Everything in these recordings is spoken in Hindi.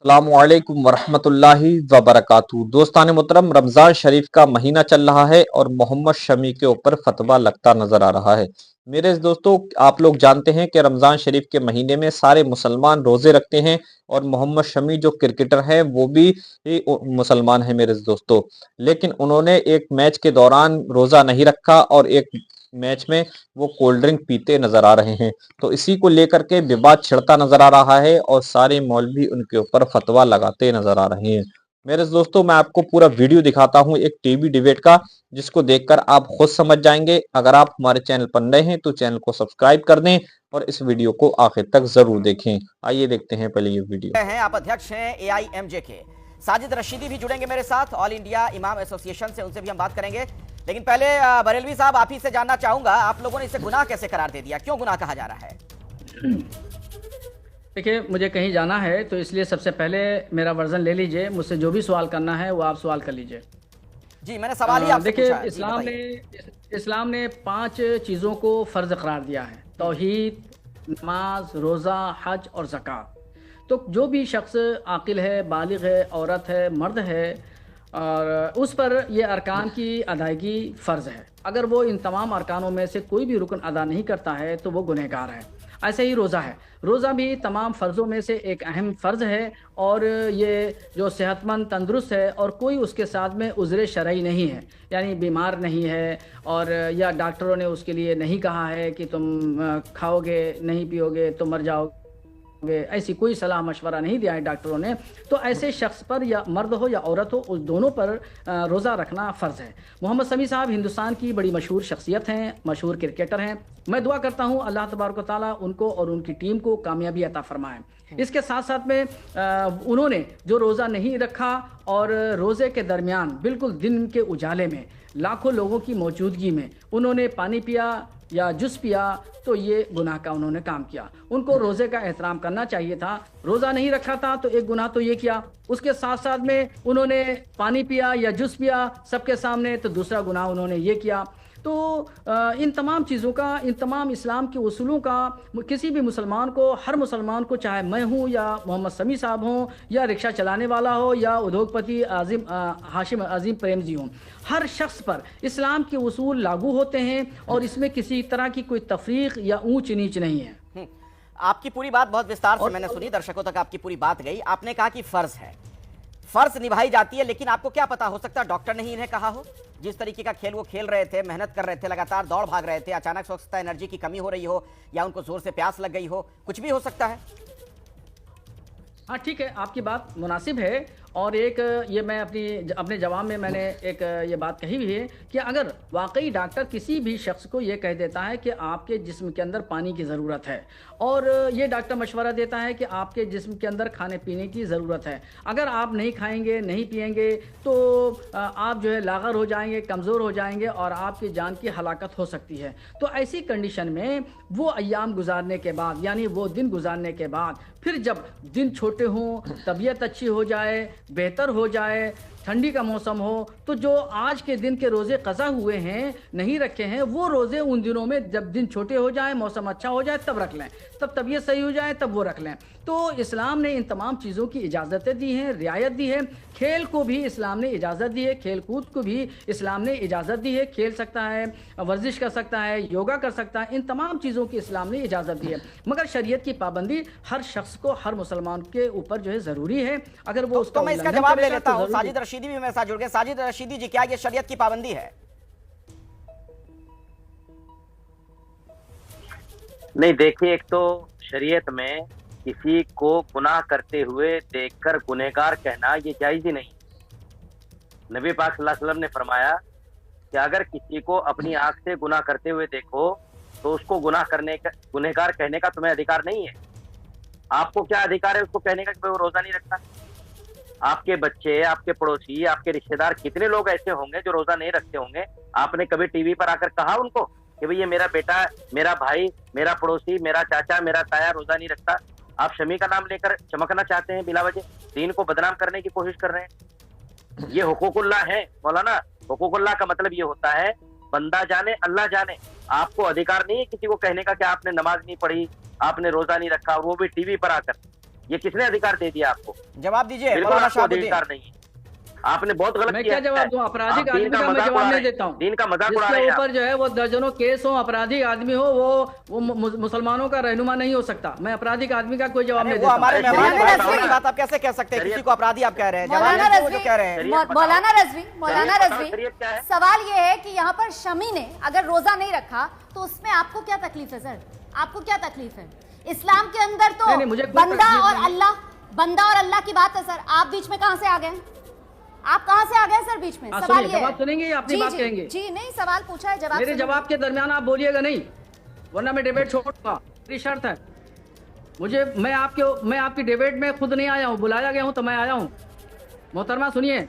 अस्सलामुअलैकुम वरहमतुल्लाहि वबरकातुहू। दोस्तान मोहतरम, रमज़ान शरीफ का महीना चल रहा है और मोहम्मद शमी के ऊपर फतवा लगता नजर आ रहा है। मेरे दोस्तों, आप लोग जानते हैं कि रमज़ान शरीफ के महीने में सारे मुसलमान रोज़े रखते हैं और मोहम्मद शमी जो क्रिकेटर हैं वो भी मुसलमान हैं मेरे दोस्तों। लेकिन उन्होंने एक मैच के दौरान रोज़ा नहीं रखा और एक मैच में वो कोल्ड ड्रिंक पीते नजर आ रहे हैं। तो इसी को लेकर के विवाद छिड़ता नजर आ रहा है और सारे मौलवी उनके ऊपर फतवा लगाते नजर आ रहे हैं। मेरे दोस्तों, मैं आपको पूरा वीडियो दिखाता हूं एक टीवी डिबेट का, जिसको देखकर आप खुद समझ जाएंगे। अगर आप हमारे चैनल पर नए हैं तो चैनल को सब्सक्राइब कर दें और इस वीडियो को आखिर तक जरूर देखें। आइए देखते हैं पहले ये वीडियो। हैं आप अध्यक्ष हैं एआईएमजे के साजिद रशीदी भी जुड़ेंगे मेरे साथ, ऑल इंडिया इमाम एसोसिएशन से, उनसे भी हम बात करेंगे। लेकिन पहले बरेलवी साहब, आप ही से जानना चाहूंगा, आप लोगों ने इसे गुनाह कैसे करार दे दिया, क्यों गुनाह कहा जा रहा है? देखिए, मुझे कहीं जाना है तो इसलिए सबसे पहले मेरा वर्जन ले लीजिए। मुझसे जो भी सवाल करना है वो आप सवाल कर लीजिए। जी, मैंने सवाल ही आपसे देखिए, पूछा। इस्लाम ने 5 चीज़ों को फ़र्ज करार दिया है: तौहीद, नमाज, रोज़ा, हज और ज़कात। तो जो भी शख्स आकिल है, बालिग है, औरत है, मर्द है, और उस पर ये अरकान की अदायगी फ़र्ज़ है। अगर वो इन तमाम अरकानों में से कोई भी रुकन अदा नहीं करता है तो वो गुनहगार है। ऐसे ही रोज़ा है। रोज़ा भी तमाम फ़र्ज़ों में से एक अहम फ़र्ज़ है, और ये जो सेहतमंद तंदुरुस्त है और कोई उसके साथ में उज़्र शरई नहीं है, यानी बीमार नहीं है, और या डॉक्टरों ने उसके लिए नहीं कहा है कि तुम खाओगे नहीं पियोगे तो मर जाओगे, ऐसी कोई सलाह मशवरा नहीं दिया है डॉक्टरों ने, तो ऐसे शख्स पर, या मर्द हो या औरत हो, उस दोनों पर रोज़ा रखना फ़र्ज़ है। मोहम्मद शमी साहब हिंदुस्तान की बड़ी मशहूर शख्सियत हैं, मशहूर क्रिकेटर हैं। मैं दुआ करता हूँ अल्लाह तबारक व तआला उनको और उनकी टीम को कामयाबी अता फरमाएं। इसके साथ साथ में उन्होंने जो रोज़ा नहीं रखा और रोज़े के दरमियान बिल्कुल दिन के उजाले में लाखों लोगों की मौजूदगी में उन्होंने पानी पिया या जूस पिया, तो ये गुनाह का उन्होंने काम किया। उनको रोज़े का एहतराम करना चाहिए था। रोज़ा नहीं रखा था तो एक गुनाह तो ये किया, उसके साथ साथ में उन्होंने पानी पिया या जूस पिया सबके सामने, तो दूसरा गुनाह उन्होंने ये किया। तो इन तमाम चीज़ों का, इन तमाम इस्लाम के उसूलों का किसी भी मुसलमान को, हर मुसलमान को, चाहे मैं हूँ या मोहम्मद शमी साहब हों या रिक्शा चलाने वाला हो या उद्योगपति हाशिम अजीम प्रेम जी हों, हर शख्स पर इस्लाम के उसूल लागू होते हैं और इसमें किसी तरह की कोई तफरीक या ऊंच नीच नहीं है। आपकी पूरी बात बहुत विस्तार से मैंने सुनी, दर्शकों तक आपकी पूरी बात गई। आपने कहा कि फर्ज है, फर्ज निभाई जाती है, लेकिन आपको क्या पता, हो सकता है डॉक्टर ने ही इन्हें कहा हो। जिस तरीके का खेल वो खेल रहे थे, मेहनत कर रहे थे, लगातार दौड़ भाग रहे थे, अचानक से हो सकता है एनर्जी की कमी हो रही हो, या उनको जोर से प्यास लग गई हो, कुछ भी हो सकता है। हाँ, ठीक है, आपकी बात मुनासिब है। और एक ये मैं अपने जवाब में मैंने एक ये बात कही भी है कि अगर वाकई डॉक्टर किसी भी शख्स को ये कह देता है कि आपके जिस्म के अंदर पानी की ज़रूरत है, और ये डॉक्टर मशवरा देता है कि आपके जिस्म के अंदर खाने पीने की ज़रूरत है, अगर आप नहीं खाएंगे नहीं पिएंगे तो आप जो है लाग़र हो जाएंगे, कमज़ोर हो जाएंगे और आपकी जान की हलाकत हो सकती है। तो ऐसी कंडीशन में वो अय्याम गुजारने के बाद, यानी वो दिन गुजारने के बाद, फिर जब दिन छोटे हों, तबीयत अच्छी हो जाए, बेहतर हो जाए, ठंडी का मौसम हो, तो जो आज के दिन के रोज़े क़ज़ा हुए हैं, नहीं रखे हैं, वो रोज़े उन दिनों में जब दिन छोटे हो जाए, मौसम अच्छा हो जाए तब रख लें, तब तबीयत सही हो जाए तब वो रख लें। तो इस्लाम ने इन तमाम चीज़ों की इजाज़तें दी हैं, रियायत दी है। खेल को भी इस्लाम ने इजाज़त दी है, खेल कूद को भी इस्लाम ने इजाज़त दी है। खेल सकता है, वर्जिश कर सकता है, योगा कर सकता है, इन तमाम चीज़ों की इस्लाम ने इजाज़त दी है। मगर शरीयत की पाबंदी हर शख्स को, हर मुसलमान के ऊपर जो है ज़रूरी है। अगर वो तो मैं इसका जवाब ले लेता हूँ। साजिद रशीदी भी मेरे साथ जुड़ गए। साजिद रशीदी जी, क्या ये शरीयत की पाबंदी है? नहीं, देखिए, एक तो शरीयत में किसी को गुनाह करते हुए देखकर गुनहगार कहना ये जायज ही नहीं। नबी पाक सल्लल्लाहु अलैहि वसल्लम ने फरमाया कि अगर किसी को अपनी आंख से गुनाह करते हुए देखो तो उसको गुनहगार कहने का तुम्हें अधिकार नहीं है। आपको क्या अधिकार है उसको कहने का कि वो रोजा नहीं रखता? आपके बच्चे, आपके पड़ोसी, आपके रिश्तेदार, कितने लोग ऐसे होंगे जो रोजा नहीं रखते होंगे? आपने कभी टीवी पर आकर कहा उनको कि भाई ये मेरा बेटा, मेरा भाई, मेरा पड़ोसी, मेरा चाचा, मेरा ताया रोजा नहीं रखता? आप शमी का नाम लेकर चमकना चाहते हैं, बिला वजह दीन को बदनाम करने की कोशिश कर रहे हैं। ये हुकूकुल्लाह है मौलाना। हुकूकुल्लाह का मतलब ये होता है बंदा जाने अल्लाह जाने। आपको अधिकार नहीं है किसी को कहने का कि आपने नमाज नहीं पढ़ी, आपने रोजा नहीं रखा, वो भी टीवी पर आकर। ये किसने अधिकार दे दिया आपको? जवाब दीजिए बिल्कुल मौलाना आपको शहाबुद्दीन। अधिकार नहीं है, आपने बहुत गलत मैं किया क्या जवाब दूं? आपराधिक आप आदमी दीन का का मैं मजाक जवाब उड़ा नहीं रहे हैं, देता हूं। दीन का मजाक उड़ा रहे जिसके हैं ऊपर जो है वो दर्जनों केस हो, आपराधिक आदमी हो, वो मुसलमानों का रहनुमा नहीं हो सकता। मैं आपराधिक आदमी का कोई जवाब अरे नहीं वो देता हमारे अरे मेहमान शरीयत हैं, बताओ ऐसी ना। बात आप कैसे कह सकते हैं? किसी को अपराधी आप कह रहे हैं? जवाब मौलाना दीजिए वो जो रज़वी, कह रहे हैं। शरीयत बताओ। मौलाना रज़वी, मौलाना शरीयत बताओ, रज़वी, शरीयत क्या है? सवाल ये है कि यहाँ पर शमी ने अगर रोजा नहीं रखा तो उसमें आपको क्या तकलीफ है सर? आपको क्या तकलीफ है? इस्लाम के अंदर तो नहीं, मुझे कोई बंदा तकलीफ और नहीं। अल्लाह की बात है सर। आप बीच में कहां से आ गए? आप कहां से आ गए सर बीच में? आप सवाल सुनिए, ये जवाब है। सुनेंगे या अपनी जी, बात जी, कहेंगे? जी नहीं, सवाल पूछा है, जवाब मेरे सुनिए। जवाब के दरमियान आप बोलिएगा नहीं, वरना मैं डिबेट छोड़ूंगा। मेरी शर्त है, मैं आपकी डिबेट में खुद नहीं आया हूँ, बुलाया गया हूँ तो मैं आया हूँ। मोहतरमा सुनिए,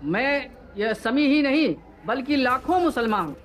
मैं ये समी ही नहीं बल्कि लाखों मुसलमान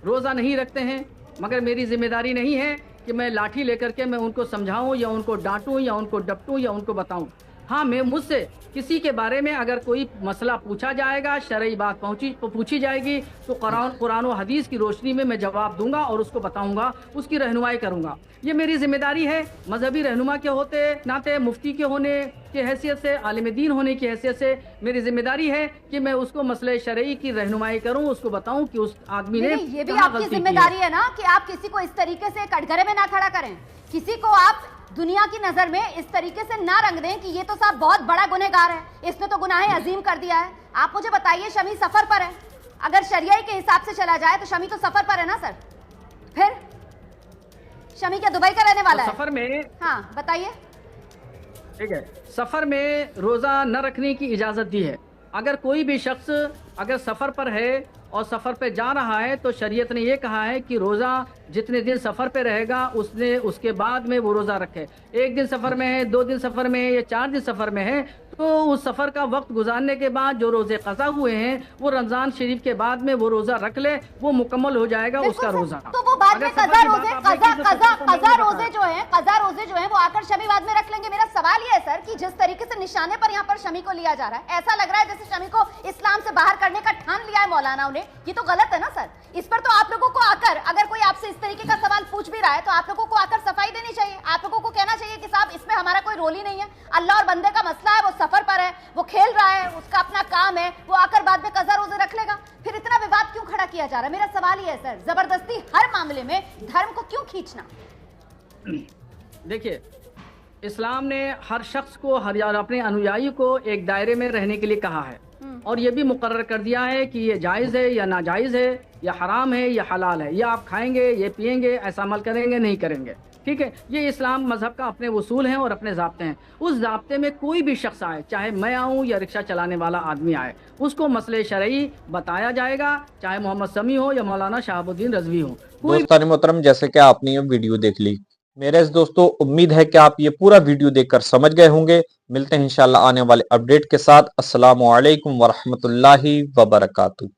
रोज़ा नहीं रखते हैं, मगर मेरी जिम्मेदारी नहीं है कि मैं लाठी लेकर के मैं उनको समझाऊं या उनको डांटूं या उनको डपटूं या उनको बताऊं। हाँ, मैं मुझसे किसी के बारे में अगर कोई मसला पूछा जाएगा, शरई बात पूछी जाएगी तो कुरान और हदीस की रोशनी में मैं जवाब दूंगा और उसको बताऊंगा, उसकी रहनुमाई करूंगा। ये मेरी जिम्मेदारी है मजहबी रहनुमा के होते नाते, मुफ्ती के होने की हैसियत से, आलिम दीन होने की हैसियत से मेरी जिम्मेदारी है कि मैं उसको मसले शरई की रहनुमाई करूं, उसको बताऊं कि उस आदमी ने ये भी कहाँ आपकी गलती की है। जिम्मेदारी है ना कि आप किसी को इस तरीके से कटघरे में ना खड़ा करें, किसी को आप दुनिया की नजर में इस तरीके से ना रंग दें कि ये तो साहब बहुत बड़ा गुनहगार है, इसने तो गुनाह अजीम कर दिया है। आप मुझे बताइए, शमी सफर पर है, अगर शरिया के हिसाब से चला जाए तो शमी तो सफर पर है ना सर? फिर शमी क्या दुबई का रहने वाला है? सफर में, हाँ बताइए। ठीक है, सफर में रोजा न रखने की इजाजत दी है। अगर कोई भी शख्स अगर सफर पर है और सफर पे जा रहा है तो शरीयत ने यह कहा है कि रोजा जितने दिन सफर पे रहेगा उसके बाद में वो रोजा रखे। एक दिन सफर में है, 2 दिन सफर में है या 4 दिन सफर में है, तो उस सफर का वक्त गुजारने के बाद जो रोजे कज़ा हुए हैं वो रमजान शरीफ के बाद में वो रोजा रख ले, वो मुकम्मल हो जाएगा उसका रोजा। तो वो बाद में अगर सफर कज़ा की बात रोजे आपने की तो सफर का कज़ा मतलब रोजे जो हैं, कज़ा रोजे जो हैं वो आकर शमी बाद में रख लेंगे। मेरा सवाल ये है सर कि जिस तरीके से निशाने पर यहाँ पर शमी को लिया जा रहा है, ऐसा लग रहा है जैसे शमी को इस्लाम से बाहर करने का ठान लिया है मौलानाओं ने। ये तो गलत है ना सर? इस पर तो आप लोगों को आकर, अगर कोई आपसे इस तरीके का सवाल पूछ भी रहा है तो आप लोगों को आकर सफाई देनी चाहिए। आप लोगों को कहना चाहिए कि साहब इसमें हमारा कोई रोल ही नहीं है, अल्लाह और बंदे का मसला है, वो सफर पर है, वो खेल रहा है, उसका अपना काम है, वो आकर बाद में कज़ा रोजे रख लेगा। फिर इतना विवाद क्यों खड़ा किया जा रहा है? मेरा सवाल ये है सर, जबरदस्ती हर मामले में धर्म को क्यों खींचना? देखिए, इस्लाम ने हर शख्स को, हर अपने अनुयायी को एक दायरे में रहने के लिए कहा है और ये भी मुकर्रर कर दिया है कि ये जायज़ है या नाजायज़ है, या हराम है या हलाल है, या आप खाएंगे, ये पिएंगे, ऐसा अमल करेंगे, नहीं करेंगे। ठीक है, ये इस्लाम मजहब का अपने उसूल हैं और अपने ज़ाब्ते हैं। उस ज़ाब्ते में कोई भी शख्स आए, चाहे मैं आऊँ या रिक्शा चलाने वाला आदमी आए, उसको मसले शरई बताया जाएगा, चाहे मोहम्मद समी हो या मौलाना शहाबुद्दीन रज़वी हो। दोस्तान मोहतरम, जैसे कि आपने ये वीडियो देख ली, मेरे दोस्तों उम्मीद है कि आप ये पूरा वीडियो देखकर समझ गए होंगे। मिलते हैं इंशाल्लाह आने वाले अपडेट के साथ। अस्सलामु अलैकुम वरहमतुल्लाहि वबरकातुहू।